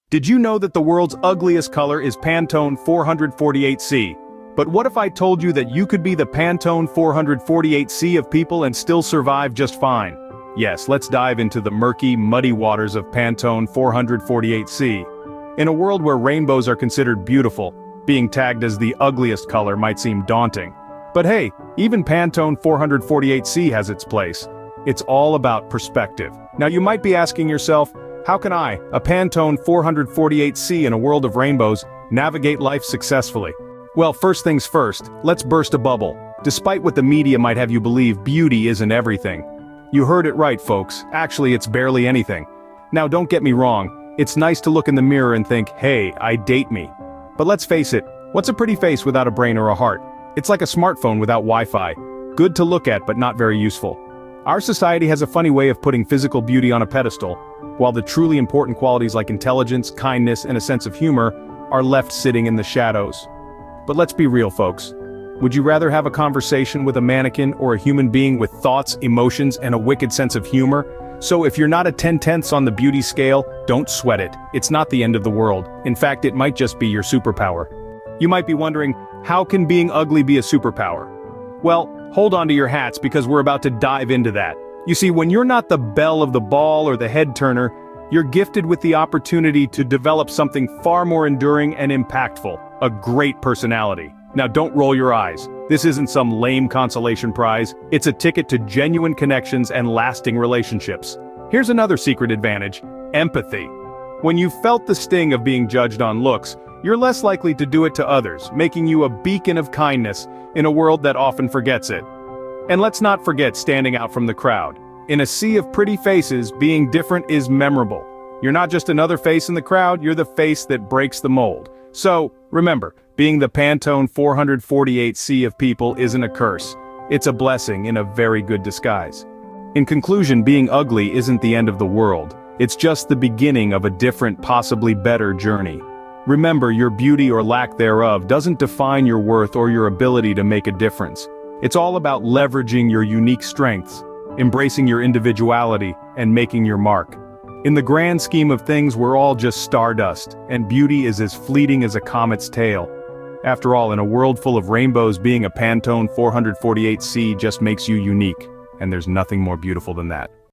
Did you know that the world's ugliest color is Pantone 448C? But what if I told you that you could be the Pantone 448C of people and still survive just fine? Yes, let's dive into the murky, muddy waters of Pantone 448C. In a world where rainbows are considered beautiful, being tagged as the ugliest color might seem daunting. But hey, even Pantone 448C has its place. It's all about perspective. Now you might be asking yourself, how can I, a Pantone 448C in a world of rainbows, navigate life successfully? Well, first things first, let's burst a bubble. Despite what the media might have you believe, beauty isn't everything. You heard it right, folks. Actually, it's barely anything. Now don't get me wrong, it's nice to look in the mirror and think, hey, I date me. But let's face it, what's a pretty face without a brain or a heart? It's like a smartphone without Wi-Fi. Good to look at, but not very useful. Our society has a funny way of putting physical beauty on a pedestal, while the truly important qualities like intelligence, kindness, and a sense of humor are left sitting in the shadows. But let's be real, folks. Would you rather have a conversation with a mannequin or a human being with thoughts, emotions, and a wicked sense of humor? So if you're not a 10/10 on the beauty scale, don't sweat it. It's not the end of the world. In fact, it might just be your superpower. You might be wondering, how can being ugly be a superpower? Well, hold on to your hats because we're about to dive into that. You see, when you're not the belle of the ball or the head turner, you're gifted with the opportunity to develop something far more enduring and impactful, a great personality. Now don't roll your eyes. This isn't some lame consolation prize, it's a ticket to genuine connections and lasting relationships. Here's another secret advantage: empathy. When you've felt the sting of being judged on looks, you're less likely to do it to others, making you a beacon of kindness in a world that often forgets it. And let's not forget standing out from the crowd. In a sea of pretty faces, being different is memorable. You're not just another face in the crowd, you're the face that breaks the mold. So, remember, being the Pantone 448C of people isn't a curse. It's a blessing in a very good disguise. In conclusion, being ugly isn't the end of the world. It's just the beginning of a different, possibly better journey. Remember, your beauty or lack thereof doesn't define your worth or your ability to make a difference. It's all about leveraging your unique strengths, embracing your individuality, and making your mark. In the grand scheme of things, we're all just stardust, and beauty is as fleeting as a comet's tail. After all, in a world full of rainbows, being a Pantone 448C just makes you unique, and there's nothing more beautiful than that.